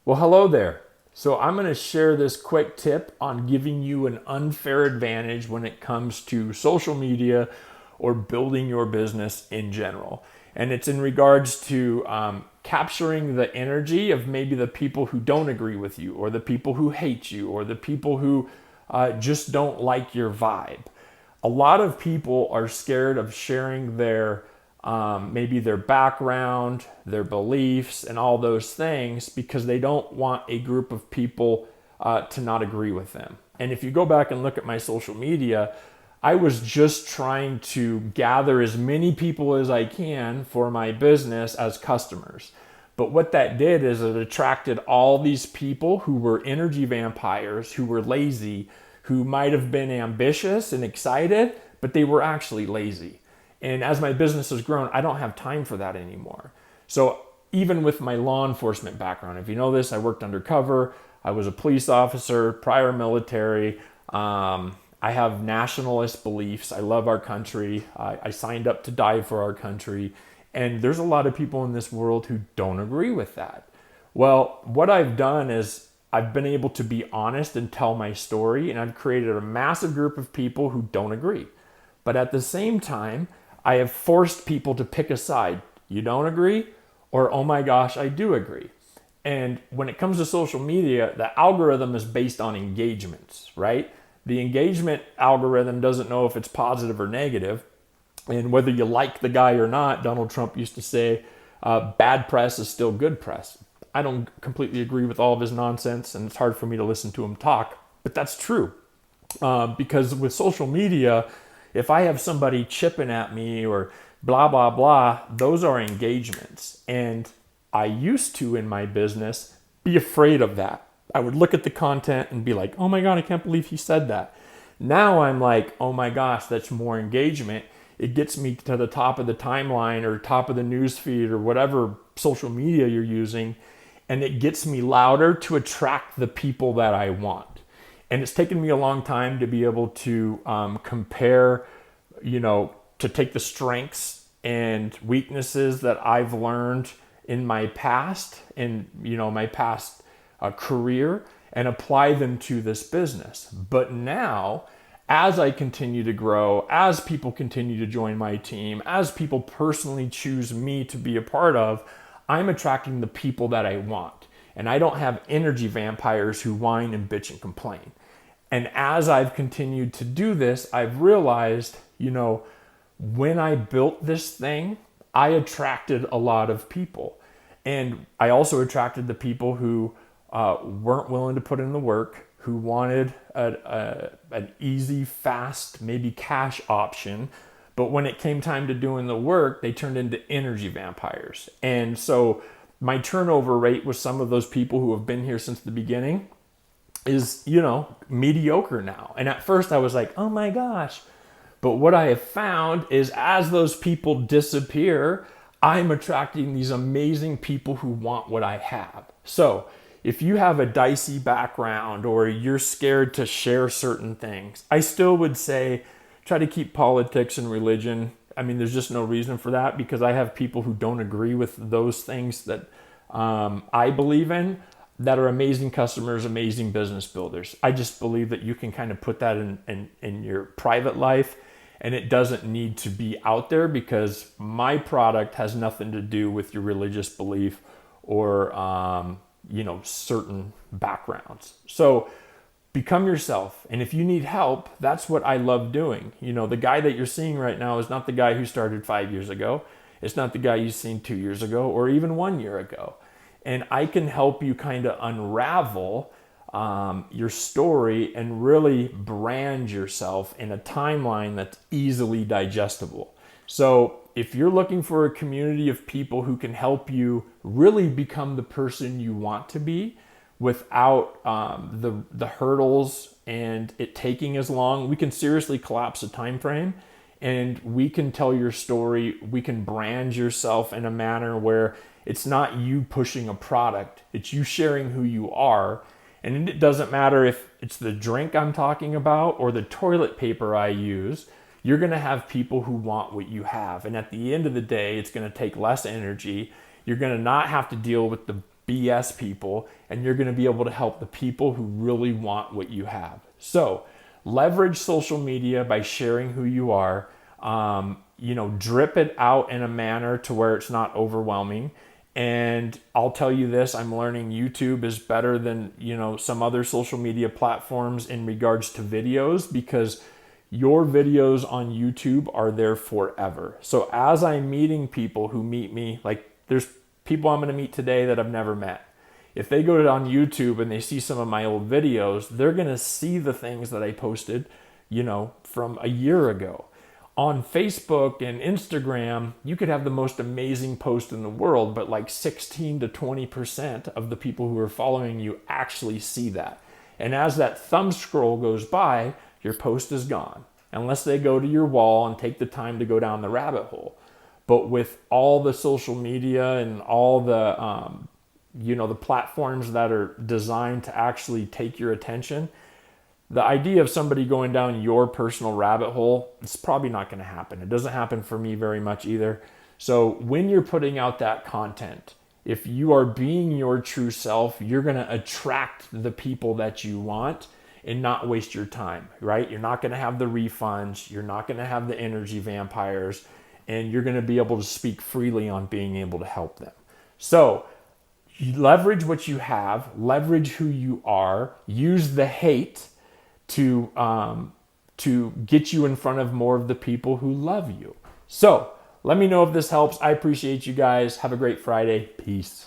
Well, hello there. So I'm going to share this quick tip on giving you an unfair advantage when it comes to social media or building your business in general. And it's in regards to capturing the energy of maybe the people who don't agree with you, or the people who hate you, or the people who just don't like your vibe. A lot of people are scared of sharing their maybe their background, their beliefs, and all those things because they don't want a group of people to not agree with them. And if you go back and look at my social media, I was just trying to gather as many people as I can for my business as customers. But what that did is it attracted all these people who were energy vampires, who were lazy, who might have been ambitious and excited, but they were actually lazy. And as my business has grown, I don't have time for that anymore. So even with my law enforcement background, if you know this, I worked undercover. I was a police officer, prior military. I have nationalist beliefs. I love our country. I signed up to die for our country. And there's a lot of people in this world who don't agree with that. Well, what I've done is I've been able to be honest and tell my story, and I've created a massive group of people who don't agree. But at the same time, I have forced people to pick a side. You don't agree? Or, oh my gosh, I do agree. And when it comes to social media, the algorithm is based on engagements, right? The engagement algorithm doesn't know if it's positive or negative. And whether you like the guy or not, Donald Trump used to say, bad press is still good press. I don't completely agree with all of his nonsense, and it's hard for me to listen to him talk, but that's true. Because with social media, if I have somebody chipping at me or blah, blah, blah, those are engagements. And I used to, in my business, be afraid of that. I would look at the content and be like, oh my God, I can't believe he said that. Now I'm like, oh my gosh, that's more engagement. It gets me to the top of the timeline or top of the news feed or whatever social media you're using. And it gets me louder to attract the people that I want. And it's taken me a long time to be able to compare, to take the strengths and weaknesses that I've learned in my past, my past career, and apply them to this business. But now, as I continue to grow, as people continue to join my team, as people personally choose me to be a part of, I'm attracting the people that I want. And I don't have energy vampires who whine and bitch and complain. And as I've continued to do this, I've realized, when I built this thing, I attracted a lot of people. And I also attracted the people who weren't willing to put in the work, who wanted an easy, fast, maybe cash option. But when it came time to doing the work, they turned into energy vampires. And so my turnover rate with some of those people who have been here since the beginning is, mediocre now. And at first I was like, oh my gosh. But what I have found is as those people disappear, I'm attracting these amazing people who want what I have. So if you have a dicey background or you're scared to share certain things, I still would say try to keep politics and religion. I mean, there's just no reason for that because I have people who don't agree with those things that I believe in that are amazing customers, amazing business builders. I just believe that you can kind of put that in your private life and it doesn't need to be out there because my product has nothing to do with your religious belief or, certain backgrounds. So become yourself. And if you need help, that's what I love doing. The guy that you're seeing right now is not the guy who started 5 years ago. It's not the guy you've seen 2 years ago or even 1 year ago. And I can help you kind of unravel your story and really brand yourself in a timeline that's easily digestible. So if you're looking for a community of people who can help you really become the person you want to be without the hurdles and it taking as long, we can seriously collapse a time frame and we can tell your story. We can brand yourself in a manner where it's not you pushing a product, it's you sharing who you are. And it doesn't matter if it's the drink I'm talking about or the toilet paper I use, you're going to have people who want what you have. And at the end of the day, it's going to take less energy. You're going to not have to deal with BS people, and you're going to be able to help the people who really want what you have. So leverage social media by sharing who you are. Drip it out in a manner to where it's not overwhelming. And I'll tell you this, I'm learning YouTube is better than, some other social media platforms in regards to videos, because your videos on YouTube are there forever. So as I'm meeting people who meet me, like there's people I'm going to meet today that I've never met. If they go on YouTube and they see some of my old videos, they're going to see the things that I posted, from a year ago. On Facebook and Instagram, you could have the most amazing post in the world, but like 16 to 20% of the people who are following you actually see that. And as that thumb scroll goes by, your post is gone, unless they go to your wall and take the time to go down the rabbit hole. But with all the social media and all the, the platforms that are designed to actually take your attention, the idea of somebody going down your personal rabbit hole, it's probably not going to happen. It doesn't happen for me very much either. So when you're putting out that content, if you are being your true self, you're going to attract the people that you want and not waste your time, right? You're not going to have the refunds. You're not going to have the energy vampires, and you're going to be able to speak freely on being able to help them. So leverage what you have, leverage who you are, use the hate to get you in front of more of the people who love you. So let me know if this helps. I appreciate you guys. Have a great Friday. Peace.